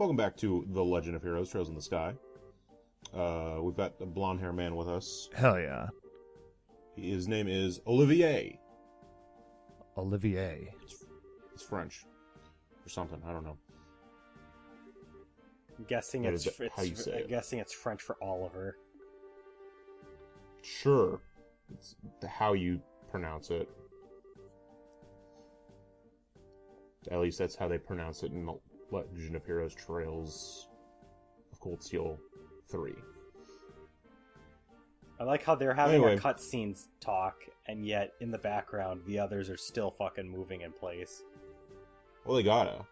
Welcome back to The Legend of Heroes, Trails in the Sky. We've got the blonde hair man with us. Hell yeah. His name is Olivier. Olivier. It's French. Or something, I don't know. I'm guessing it's French for Oliver. Sure. It's how you pronounce it. At least that's how they pronounce it in the Legend of Heroes Trails of Cold Steel 3. I like how they're having a cutscenes talk, and yet in the background, the others are still fucking moving in place. Well, they gotta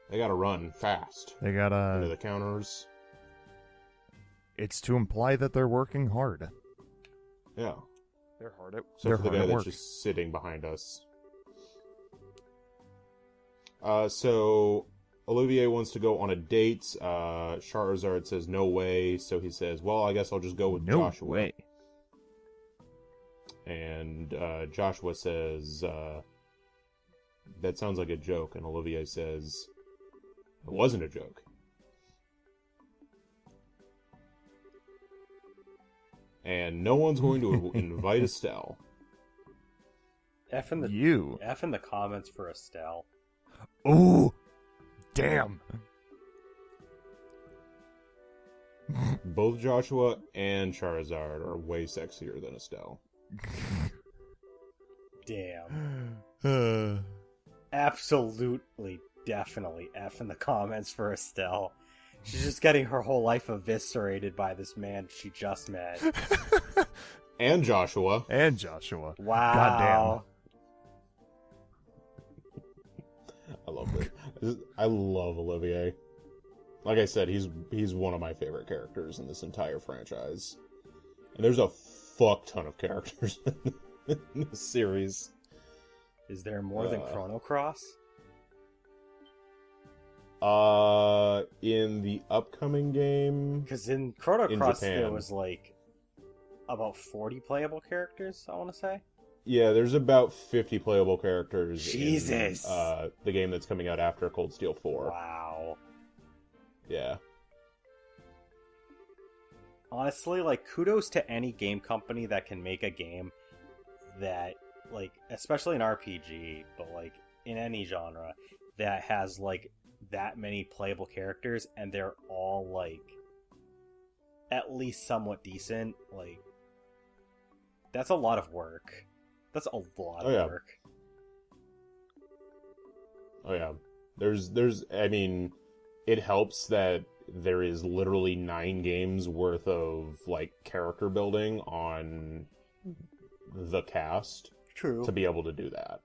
run fast. They gotta... Into the counters. It's to imply that they're working hard. Yeah. They're hard at So for the guy that's just sitting behind us. So Olivier wants to go on a date. Charizard says no way, so he says, well, I guess I'll just go with Joshua. No way. And Joshua says, that sounds like a joke. And Olivier says, it wasn't a joke. And no one's going to invite Estelle. F in the comments for Estelle. Ooh, damn. Both Joshua and Charizard are way sexier than Estelle. Damn. Absolutely, definitely F in the comments for Estelle. She's just getting her whole life eviscerated by this man she just met. And Joshua. Wow. Goddamn. I love it. I love Olivier. Like I said, he's one of my favorite characters in this entire franchise. And there's a fuck ton of characters in this series. Is there more than Chrono Cross? In the upcoming game... Because in Chrono Cross Japan, there was like about 40 playable characters, I want to say. Yeah, there's about 50 playable characters Jesus. in the game that's coming out after Cold Steel 4. Wow. Yeah. Honestly, like, kudos to any game company that can make a game that, like, especially an RPG, but, like, in any genre, that has, like, that many playable characters, and they're all, like, at least somewhat decent. Like, that's a lot of work. That's a lot of work. Oh, yeah. There's, I mean, it helps that there is literally 9 games worth of, like, character building on the cast. True. To be able to do that.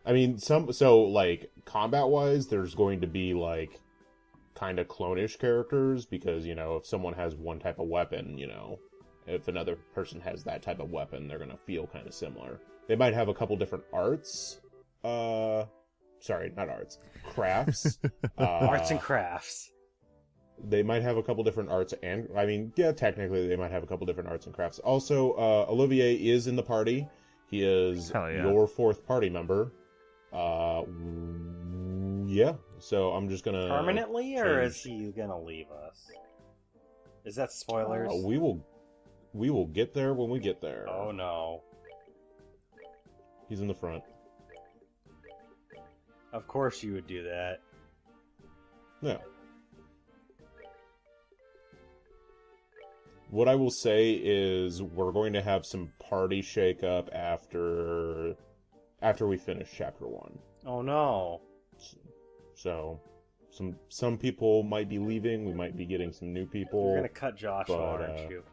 I mean, like, combat-wise, there's going to be, like, kind of clone-ish characters, because, you know, if someone has one type of weapon, you know, if another person has that type of weapon, they're going to feel kind of similar. They might have a couple different arts. Sorry, not arts. Crafts. Arts and crafts. They might have a couple different arts and... I mean, yeah, technically they might have a couple different arts and crafts. Also, Olivier is in the party. He is your 4th party member. Yeah. So I'm just going to... Permanently, or is he going to leave us? Is that spoilers? We will get there when we get there. Oh, no. He's in the front. Of course you would do that. Yeah. What I will say is we're going to have some party shake-up after we finish Chapter 1. Oh, no. So, some people might be leaving. We might be getting some new people. You're going to cut Joshua, aren't you?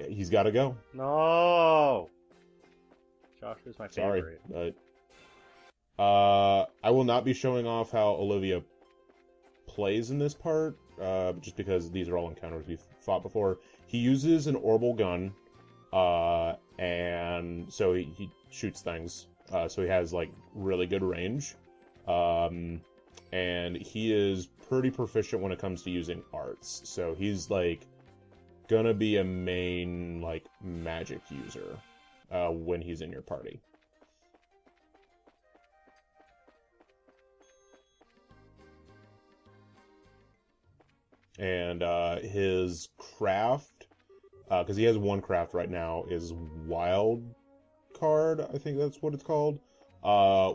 He's got to go. No! Joshua's my favorite. Sorry, but I will not be showing off how Olivia plays in this part, just because these are all encounters we've fought before. He uses an orbital gun, and so he shoots things. So he has, like, really good range. And he is pretty proficient when it comes to using arts. So he's, like, gonna be a main, like, magic user when he's in your party. And his craft, because he has one craft right now, is Wild Card, I think that's what it's called,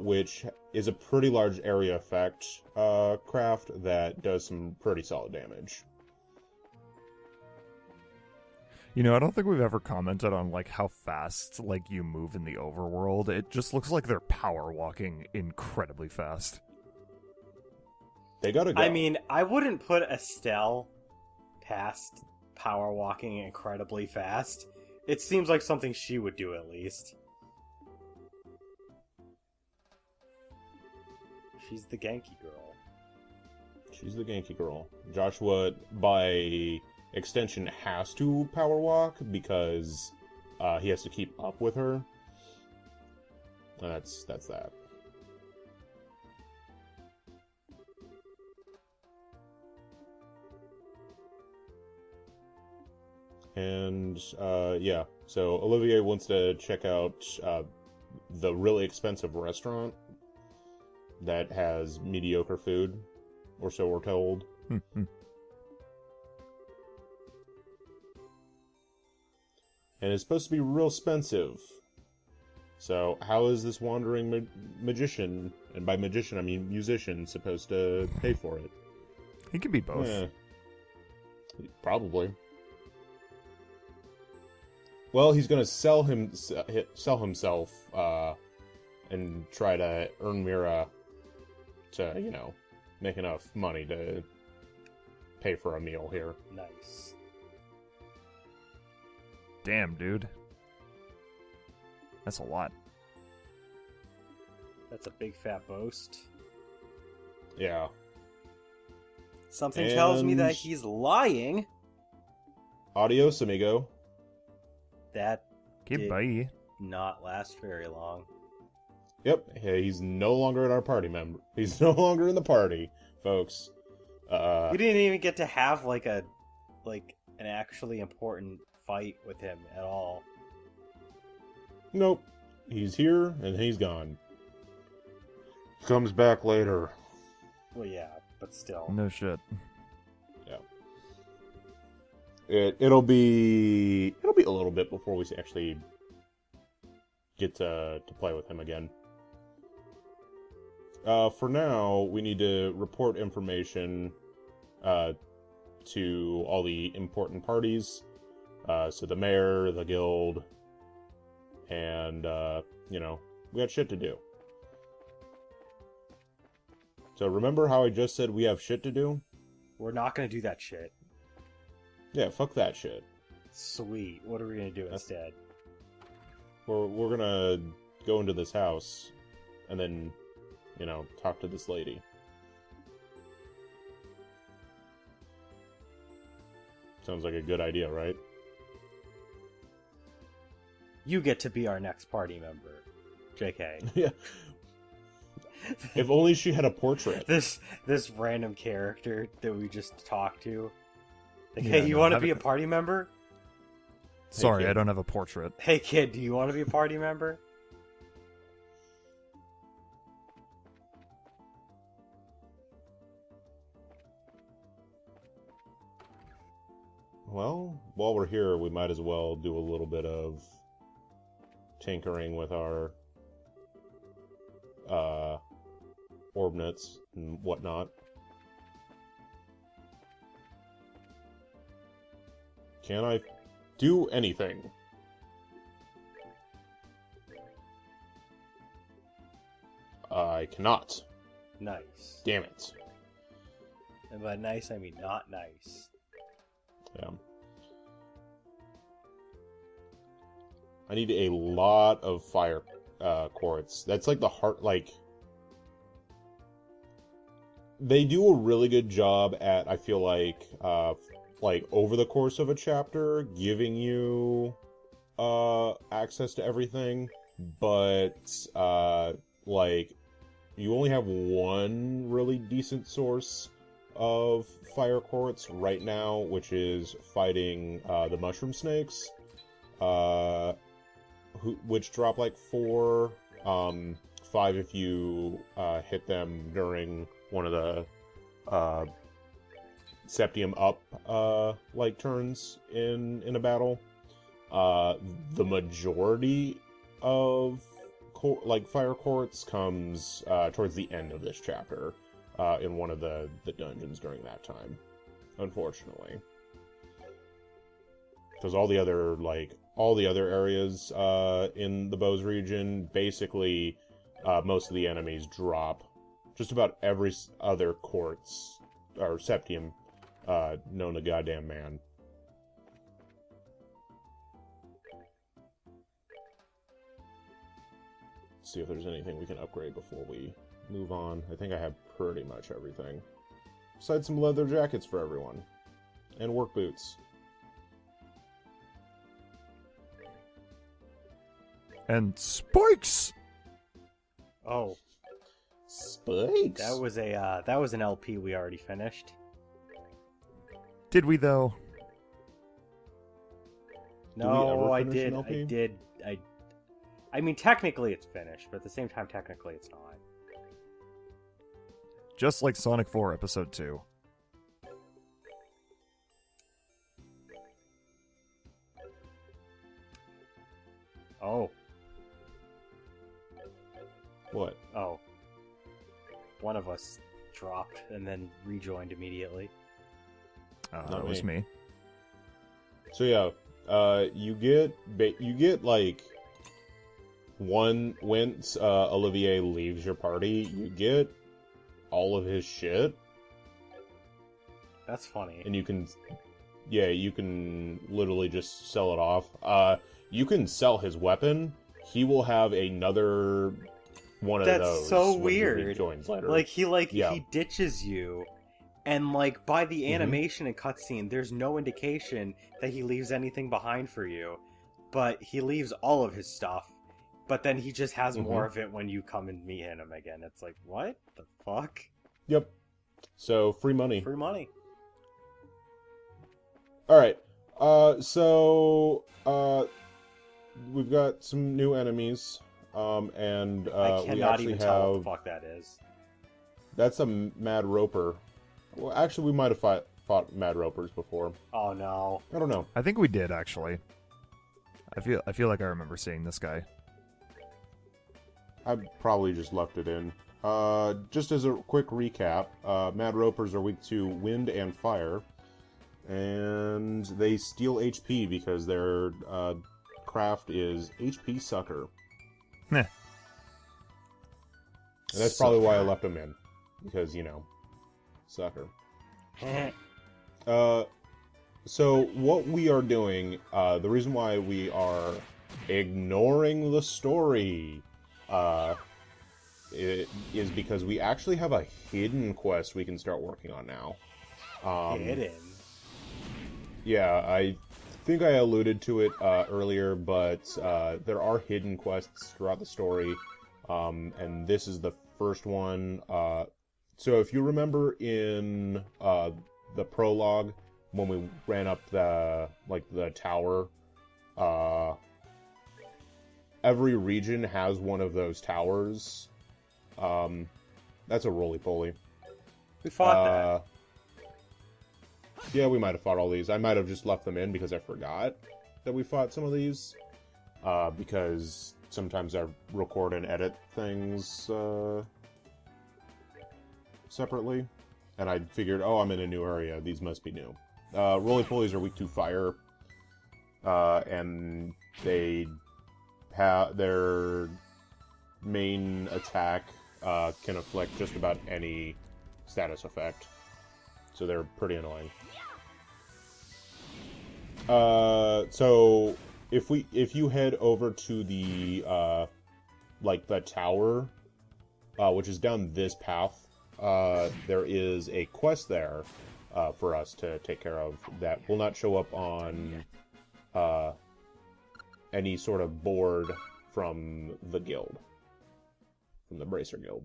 which is a pretty large area effect craft that does some pretty solid damage. You know, I don't think we've ever commented on, like, how fast, like, you move in the overworld. It just looks like they're power walking incredibly fast. They gotta go. I mean, I wouldn't put Estelle past power walking incredibly fast. It seems like something she would do at least. She's the Genki girl. She's the Genki girl. Joshua, by extension, has to power walk because he has to keep up with her. That's that. And yeah, so Olivier wants to check out the really expensive restaurant that has mediocre food, or so we're told. And it's supposed to be real expensive. So how is this wandering magician, and by magician I mean musician, supposed to pay for it? He can be both. Probably. Well, he's gonna sell himself and try to earn Mira to, you know, make enough money to pay for a meal here. Nice. Damn, dude. That's a lot. That's a big fat boast. Yeah. Something tells me that he's lying. Adios, amigo. That did Bye. not last very long. Yep, he's no longer in our party member. He's no longer in the party, folks. We didn't even get to have an actually important fight with him at all. Nope. He's here and he's gone. Comes back later. Well, yeah, but still. No shit. Yeah. It'll be a little bit before we actually get to play with him again. For now, we need to report information to all the important parties. So the mayor, the guild, and, you know, we got shit to do. So remember how I just said we have shit to do? We're not gonna do that shit. Yeah, fuck that shit. Sweet. What are we gonna do instead? We're gonna go into this house and then, you know, talk to this lady. Sounds like a good idea, right? You get to be our next party member. JK. Yeah. If only she had a portrait. This random character that we just talked to. Like, Yeah, hey, you no, want to have be it- a party member? Sorry, kid. I don't have a portrait. Hey, kid, do you want to be a party member? Well, while we're here, we might as well do a little bit of tinkering with our orbnets and whatnot. Can I do anything? I cannot. Nice. Damn it. And by nice, I mean not nice. Yeah. I need a lot of fire quartz. That's like the heart, they do a really good job at, I feel like over the course of a chapter, giving you access to everything, but you only have one really decent source of fire quartz right now, which is fighting the mushroom snakes, which drop like 4, 5 if you hit them during one of the Septium up like turns in a battle, the majority of fire courts comes towards the end of this chapter, in one of the dungeons during that time, unfortunately. Because all the other areas in the Bose region, basically most of the enemies drop just about every other quartz or septium known to goddamn man. See if there's anything we can upgrade before we move on. I think I have pretty much everything. Besides some leather jackets for everyone. And work boots. And spikes! Oh, Spikes? that was an LP we already finished. Did we, though? No, I finish an did. LP? I mean, technically it's finished, but at the same time, technically it's not. Just like Sonic 4 Episode 2. Oh. What? Oh. One of us dropped and then rejoined immediately. That was me. So yeah, you get like once Olivier leaves your party, you get all of his shit. That's funny. And you can literally just sell it off. You can sell his weapon. He will have another one of those. That's so when weird. he joins later. Like he ditches you, and like by the animation and cutscene, there's no indication that he leaves anything behind for you, but he leaves all of his stuff. But then he just has more of it when you come and meet him again. It's like, what the fuck? Yep. So free money. Free money. All right. So we've got some new enemies. And I we cannot actually even tell what have. the fuck that is. That's a Mad Roper. Well, actually, we might have fought Mad Ropers before. Oh no. I don't know. I think we did, actually. I feel like I remember seeing this guy. I probably just left it in. Just as a quick recap, Mad Ropers are weak to wind and fire, and they steal HP because their craft is HP Sucker. Meh. And that's probably why I left them in. Because, sucker. So what we are doing, the reason why we are ignoring the story, is because we actually have a hidden quest we can start working on now. Hidden. Yeah, I think I alluded to it earlier, but there are hidden quests throughout the story, and this is the first one. So if you remember in the prologue, when we ran up the tower, every region has one of those towers. That's a Roly-Poly. We fought that. Yeah, we might have fought all these. I might have just left them in because I forgot that we fought some of these. Because sometimes I record and edit things separately. And I figured, oh, I'm in a new area. These must be new. Roly-Polies are weak to fire. And they have their main attack can afflict just about any status effect. So they're pretty annoying. So if you head over to the the tower, which is down this path, there is a quest there for us to take care of that will not show up on any sort of board from the guild, from the Bracer Guild.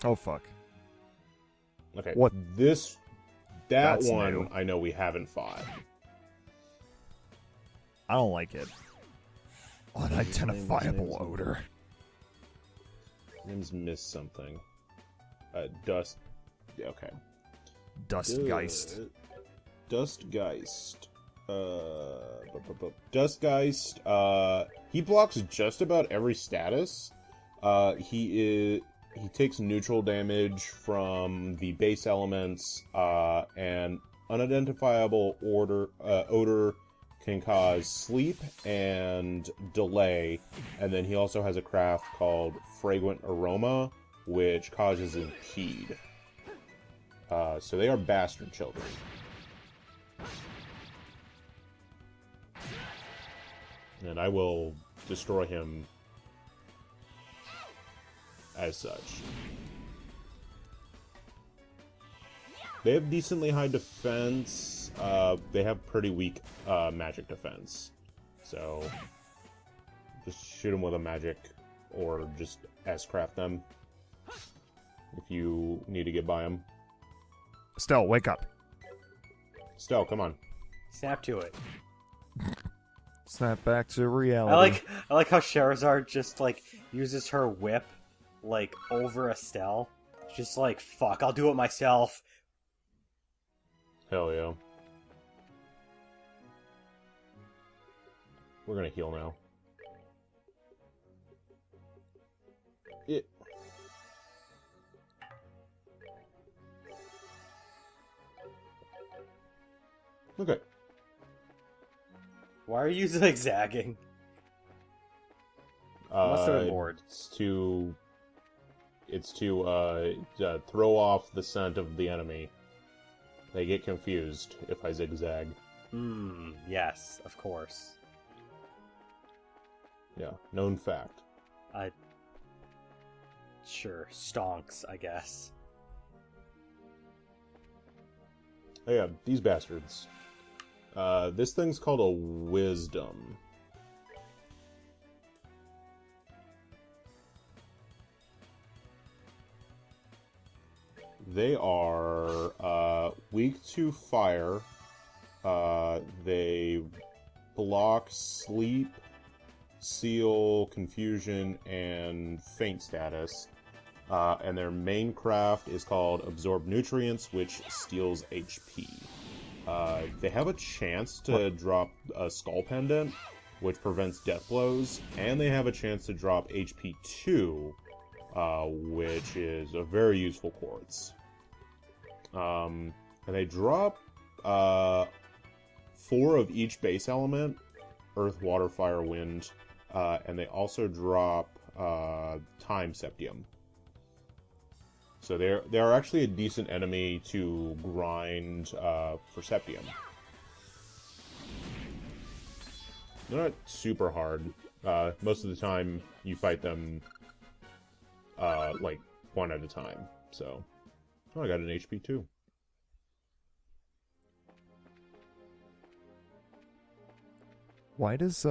Oh, fuck. Okay. What? That That's one new. I know we haven't fought. I don't like it. Unidentifiable Name's- odor. Name's missed something. Dust. Yeah, okay. Dustgeist. Dustgeist. Dustgeist. He blocks just about every status. He takes neutral damage from the base elements, and unidentifiable odor can cause sleep and delay, and then he also has a craft called Fragrant Aroma, which causes impede. So they are bastard children. And I will destroy him as such. They have decently high defense. They have pretty weak magic defense. So just shoot them with a magic, or just S-craft them if you need to get by them. Stell, wake up. Stell, come on. Snap to it. Snap back to reality. I like how Charizard just like uses her whip like over Estelle. Just like, fuck, I'll do it myself. Hell yeah. We're gonna heal now. Okay. Why are you zigzagging? Must have been bored. It's to throw off the scent of the enemy. They get confused if I zigzag. Yes, of course. Yeah, known fact. Sure, stonks, I guess. Oh yeah, these bastards. This thing's called a wisdom. They are weak to fire. They block sleep, seal, confusion, and faint status. And their main craft is called Absorb Nutrients, which steals HP. They have a chance to drop a Skull Pendant, which prevents death blows, and they have a chance to drop HP 2, which is a very useful quartz. And they drop 4 of each base element: Earth, Water, Fire, Wind, and they also drop Time Septium. So they're actually a decent enemy to grind for Septium. They're not super hard. Most of the time, you fight them like one at a time. So, oh, I got an HP too. Why does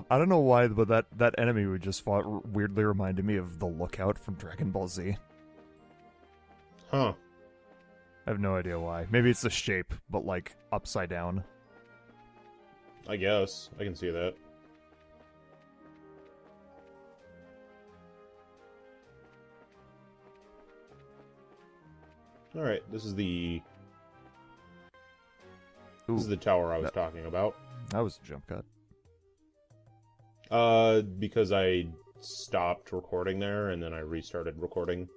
I don't know why, but that enemy we just fought weirdly reminded me of the Lookout from Dragon Ball Z. Huh. I have no idea why. Maybe it's the shape, but like upside down. I guess. I can see that. Alright, this is the tower I was talking about. That was a jump cut. Because I stopped recording there, and then I restarted recording.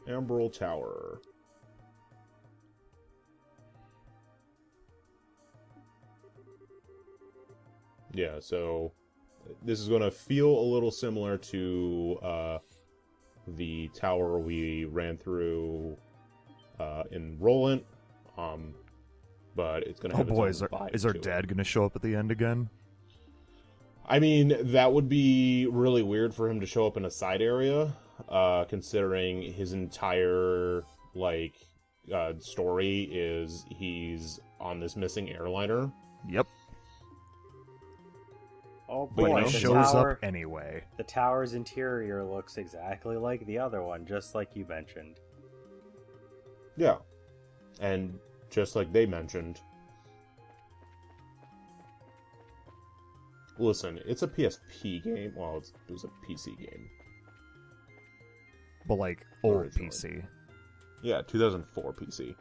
Amberl Tower. Yeah, so this is going to feel a little similar to the tower we ran through in Roland, but it's going to have Oh boy, its own vibe is our to it. dad going to show up at the end again? I mean, that would be really weird for him to show up in a side area, considering his entire, like, story is he's on this missing airliner. Yep. Oh But boy, he the shows tower, up anyway. The tower's interior looks exactly like the other one, just like you mentioned. Yeah. And just like they mentioned. Listen, it's a PSP game. Well, it was a PC game. But, like, old Originally. PC. Yeah, 2004 PC.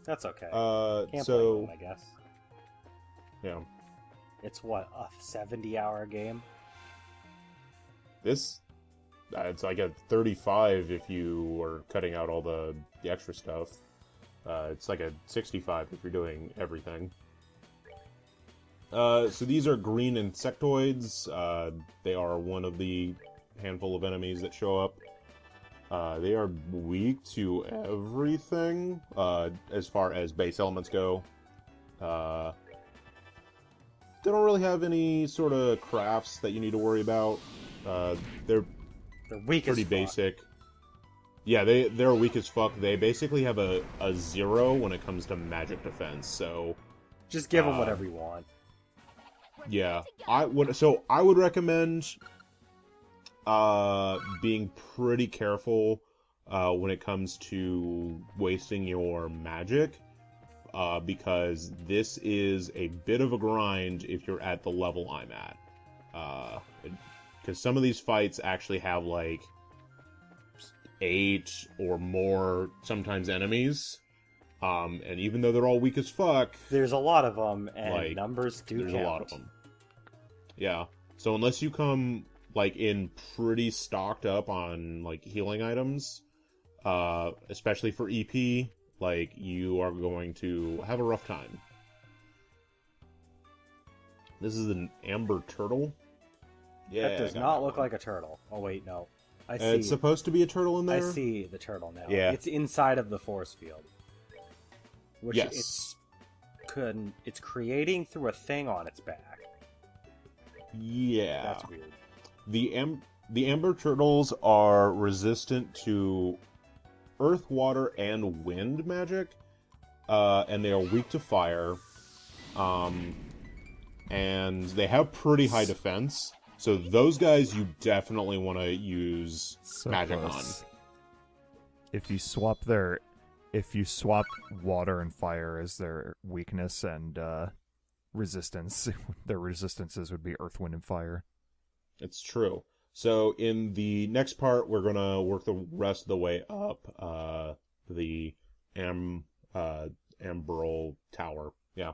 That's okay. Can't So, blame them, I guess. yeah. It's what, a 70-hour game? This, it's like a 35 if you are cutting out all the extra stuff. It's like a 65 if you're doing everything. So these are green insectoids. They are one of the handful of enemies that show up. They are weak to everything, as far as base elements go. They don't really have any sort of crafts that you need to worry about. They're weak pretty as fuck. basic. Yeah, they're weak as fuck. They basically have a 0 when it comes to magic defense, so... Just give them whatever you want. Yeah, I would recommend being pretty careful when it comes to wasting your magic, because this is a bit of a grind if you're at the level I'm at. Because some of these fights actually have like 8 or more sometimes enemies. And even though they're all weak as fuck, there's a lot of them, and like, numbers do there's count. a lot of them. Yeah. So unless you come like in pretty stocked up on like healing items, especially for EP, like you are going to have a rough time. This is an amber turtle. Yeah, That does not look like a turtle. Oh wait, no. I see. It's supposed to be a turtle in I there. see the turtle now. Yeah. It's inside of the force field. Which Yes. it's creating through a thing on its back. Yeah. That's weird. The amber turtles are resistant to earth, water, and wind magic, and they are weak to fire. And they have pretty high defense, so those guys you definitely want to use So magic close. If you swap water and fire as their weakness and resistance, their resistances would be earth, wind, and fire. It's true. So in the next part, we're gonna work the rest of the way up the Amberl Tower. Yeah.